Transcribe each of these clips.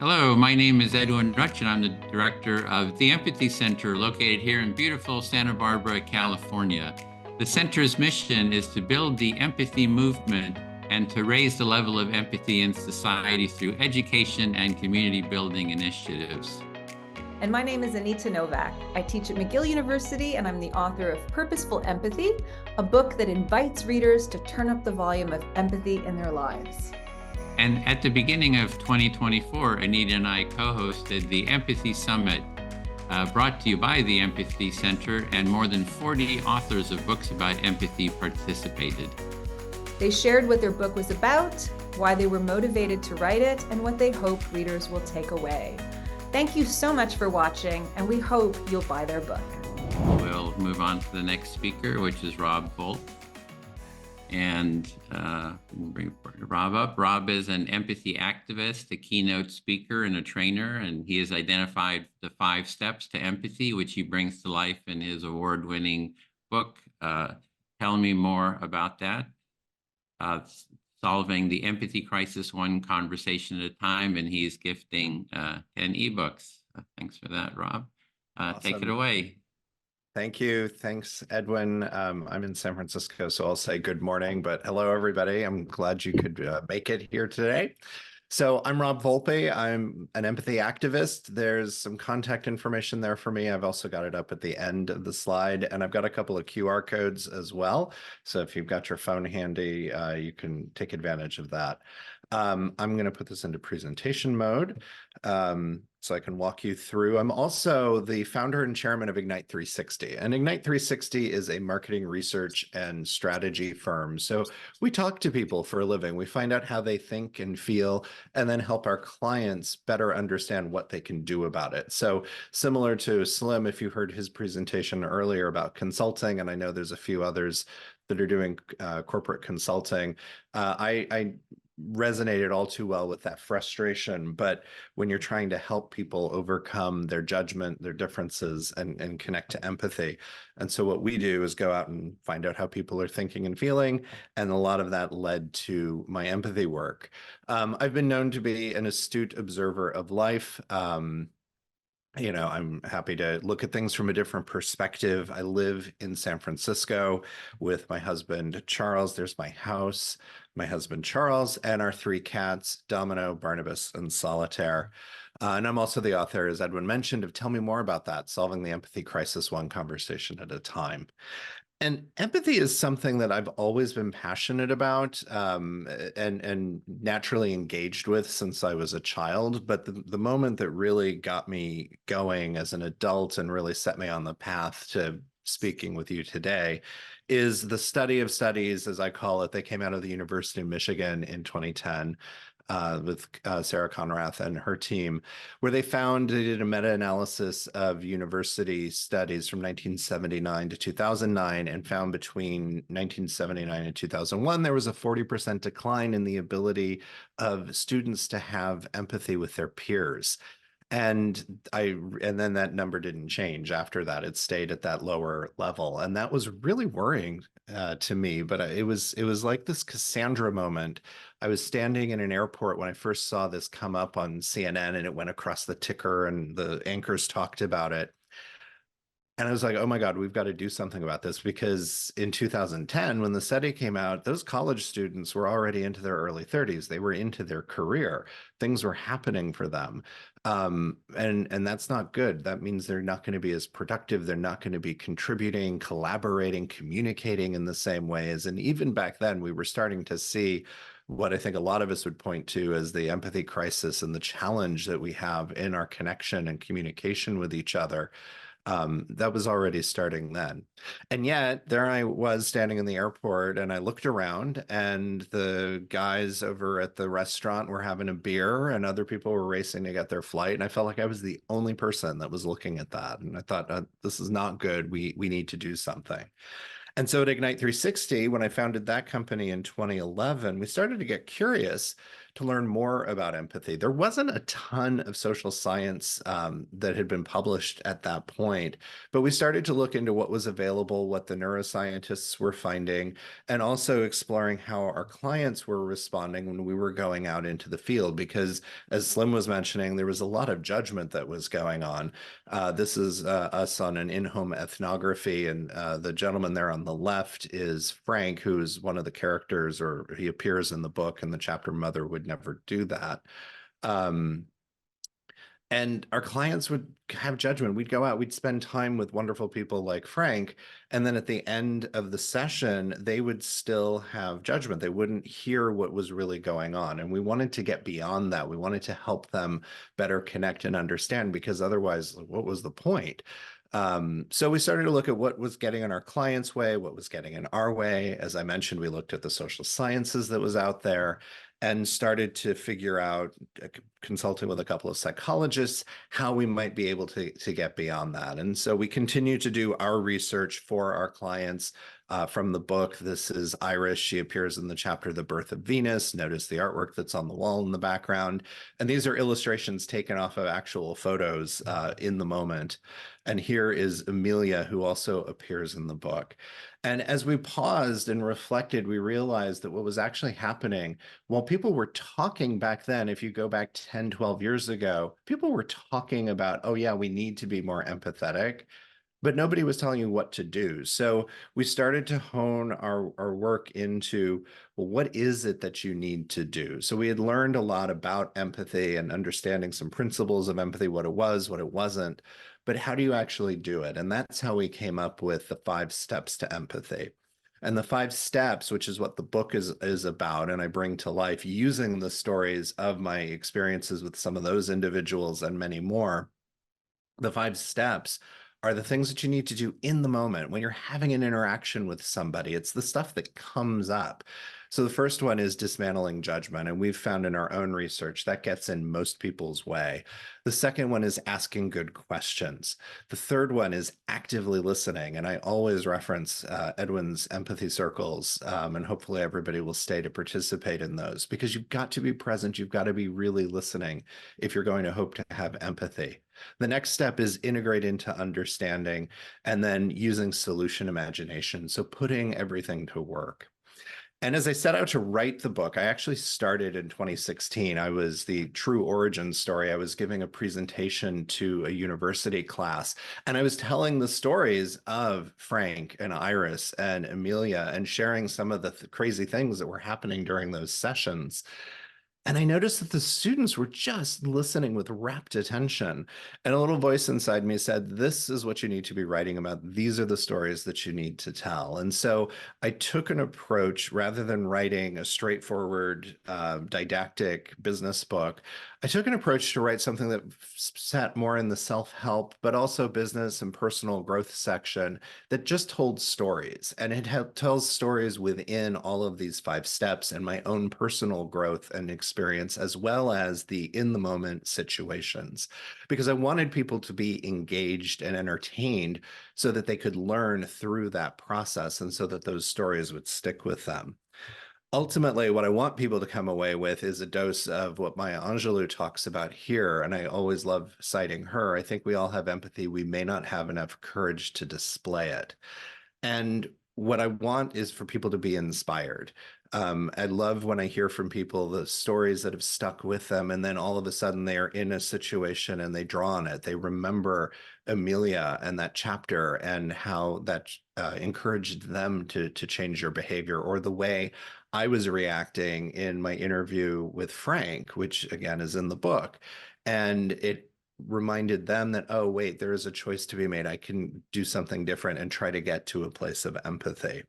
Hello, my name is Edwin Rutsch, and I'm the director of the Empathy Center located here in beautiful Santa Barbara, California. The center's mission is to build the empathy movement and to raise the level of empathy in society through education and community building initiatives. And my name is Anita Nowak. I teach at McGill University, and I'm the author of Purposeful Empathy, a book that invites readers to turn up the volume of empathy in their lives. And at the beginning of 2024, Anita and I co-hosted the Empathy Summit, brought to you by the Empathy Center, and more than 40 authors of books about empathy participated. They shared what their book was about, why they were motivated to write it, and what they hope readers will take away. Thank you so much for watching, and we hope you'll buy their book. We'll move on to the next speaker, which is Rob Volpe. And bring Rob up. Rob is an empathy activist, a keynote speaker, and a trainer, and he has identified the 5 steps to empathy, which he brings to life in his award-winning book. Tell me more about that. Solving the empathy crisis one conversation at a time, and he's gifting 10 ebooks. Thanks for that, Rob. Awesome. Take it away. Thank you. Thanks, Edwin. I'm in San Francisco, so I'll say good morning, but hello, everybody. I'm glad you could make it here today. So I'm Rob Volpe. I'm an empathy activist. There's some contact information there for me. I've also got it up at the end of the slide, and I've got a couple of QR codes as well. So if you've got your phone handy, you can take advantage of that. I'm going to put this into presentation mode so I can walk you through. I'm also the founder and chairman of Ignite 360. And Ignite 360 is a marketing research and strategy firm. So we talk to people for a living. We find out how they think and feel, and then help our clients better understand what they can do about it. So similar to Slim, if you heard his presentation earlier about consulting, and I know there's a few others that are doing corporate consulting, I resonated all too well with that frustration. But when you're trying to help people overcome their judgment, their differences, and connect to empathy. And so what we do is go out and find out how people are thinking and feeling. And a lot of that led to my empathy work. I've been known to be an astute observer of life. You know, I'm happy to look at things from a different perspective. I live in San Francisco with my husband, Charles. There's my house, my husband, Charles, and our 3 cats, Domino, Barnabas, and Solitaire. And I'm also the author, as Edwin mentioned, of Tell Me More About That, Solving the Empathy Crisis One Conversation at a Time. And empathy is something that I've always been passionate about and naturally engaged with since I was a child. But the moment that really got me going as an adult and really set me on the path to speaking with you today is the study of studies, as I call it. They came out of the University of Michigan in 2010. With Sarah Conrath and her team, where they did a meta-analysis of university studies from 1979 to 2009 and found between 1979 and 2001, there was a 40% decline in the ability of students to have empathy with their peers. And then that number didn't change after that. It stayed at that lower level. And that was really worrying to me, but it was like this Cassandra moment. I was standing in an airport when I first saw this come up on CNN, and it went across the ticker and the anchors talked about it. And I was like, oh my God, we've got to do something about this, because in 2010, when the study came out, those college students were already into their early 30s. They were into their career. Things were happening for them. And that's not good. That means they're not going to be as productive. They're not going to be contributing, collaborating, communicating in the same ways. And even back then, we were starting to see what I think a lot of us would point to as the empathy crisis and the challenge that we have in our connection and communication with each other. That was already starting then. And yet there I was standing in the airport, and I looked around, and the guys over at the restaurant were having a beer and other people were racing to get their flight. And I felt like I was the only person that was looking at that. And I thought, this is not good. We need to do something. And so at Ignite 360, when I founded that company in 2011, we started to get curious to learn more about empathy. There wasn't a ton of social science that had been published at that point, but we started to look into what was available, what the neuroscientists were finding, and also exploring how our clients were responding when we were going out into the field. Because as Slim was mentioning, there was a lot of judgment that was going on. This is us on an in-home ethnography, and the gentleman there on the left is Frank, who is one of the characters, or he appears in the book, and the chapter Mother Would Never Do That. And our clients would have judgment. We'd go out, we'd spend time with wonderful people like Frank. And then at the end of the session, they would still have judgment. They wouldn't hear what was really going on. And we wanted to get beyond that. We wanted to help them better connect and understand, because otherwise, what was the point? So we started to look at what was getting in our clients' way, what was getting in our way. As I mentioned, we looked at the social sciences that was out there and started to figure out, consulting with a couple of psychologists, how we might be able to get beyond that. And so we continue to do our research for our clients. From the book, this is Iris. She appears in the chapter, The Birth of Venus. Notice the artwork that's on the wall in the background. And these are illustrations taken off of actual photos in the moment. And here is Amelia, who also appears in the book. And as we paused and reflected, we realized that what was actually happening, while people were talking back then, if you go back 10, 12 years ago, people were talking about, oh yeah, we need to be more empathetic, but nobody was telling you what to do. So we started to hone our work into, well, what is it that you need to do? So we had learned a lot about empathy and understanding some principles of empathy, what it was, what it wasn't, but how do you actually do it? And that's how we came up with the 5 steps to empathy. And the 5 steps, which is what the book is about, and I bring to life using the stories of my experiences with some of those individuals and many more. The 5 steps are the things that you need to do in the moment when you're having an interaction with somebody. It's the stuff that comes up. So the first one is dismantling judgment, and we've found in our own research that gets in most people's way. The second one is asking good questions. The third one is actively listening, and I always reference Edwin's empathy circles, and hopefully everybody will stay to participate in those, because you've got to be present, you've got to be really listening if you're going to hope to have empathy. The next step is integrate into understanding, and then using solution imagination, so putting everything to work. And as I set out to write the book, I actually started in 2016. I was the true origin story. I was giving a presentation to a university class, and I was telling the stories of Frank and Iris and Amelia and sharing some of the crazy things that were happening during those sessions. And I noticed that the students were just listening with rapt attention. And a little voice inside me said, this is what you need to be writing about. These are the stories that you need to tell. And so I took an approach, rather than writing a straightforward, didactic business book, I took an approach to write something that sat more in the self-help, but also business and personal growth section, that just told stories. And it tells stories within all of these 5 steps and my own personal growth and experience, as well as the in-the-moment situations, because I wanted people to be engaged and entertained so that they could learn through that process, and so that those stories would stick with them. Ultimately, what I want people to come away with is a dose of what Maya Angelou talks about here, and I always love citing her. I think we all have empathy. We may not have enough courage to display it. And what I want is for people to be inspired. I love when I hear from people the stories that have stuck with them, and then all of a sudden they are in a situation and they draw on it. They remember Amelia and that chapter and how that encouraged them to change their behavior, or the way I was reacting in my interview with Frank, which again is in the book. And it reminded them that, oh, wait, there is a choice to be made. I can do something different and try to get to a place of empathy.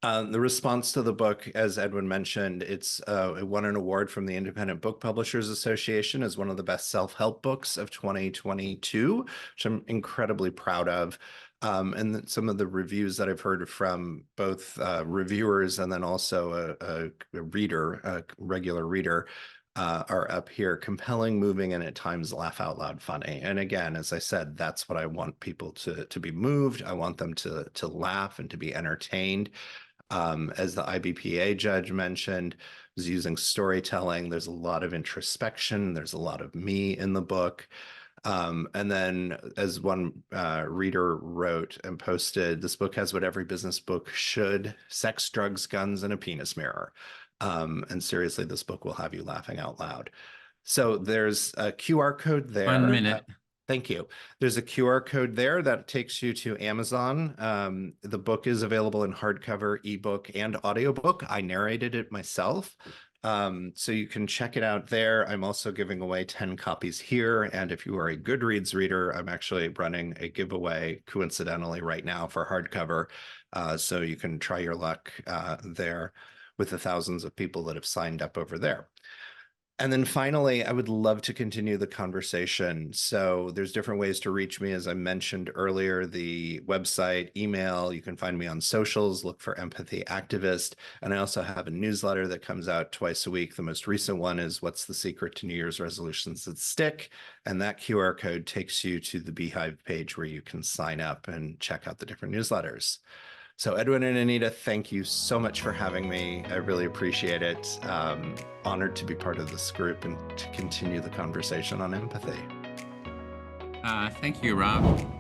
The response to the book, as Edwin mentioned, it won an award from the Independent Book Publishers Association as one of the best self-help books of 2022, which I'm incredibly proud of. And some of the reviews that I've heard from both reviewers and then also a reader, a regular reader, are up here. Compelling, moving, and at times laugh out loud funny. And again, as I said, that's what I want people to be moved. I want them to laugh and to be entertained. As the IBPA judge mentioned, was using storytelling. There's a lot of introspection. There's a lot of me in the book. And then, as one reader wrote and posted, this book has what every business book should: sex, drugs, guns, and a penis mirror. And seriously, this book will have you laughing out loud. So there's a QR code there. 1 minute. Thank you. There's a QR code there that takes you to Amazon. The book is available in hardcover, ebook, and audiobook. I narrated it myself. So you can check it out there. I'm also giving away 10 copies here. And if you are a Goodreads reader, I'm actually running a giveaway coincidentally right now for hardcover. So you can try your luck there with the thousands of people that have signed up over there. And then finally, I would love to continue the conversation. So there's different ways to reach me. As I mentioned earlier, the website, email, you can find me on socials, look for Empathy Activist. And I also have a newsletter that comes out twice a week. The most recent one is What's the Secret to New Year's Resolutions That Stick? And that QR code takes you to the Beehive page where you can sign up and check out the different newsletters. So Edwin and Anita, thank you so much for having me. I really appreciate it. Honored to be part of this group and to continue the conversation on empathy. Thank you, Rob.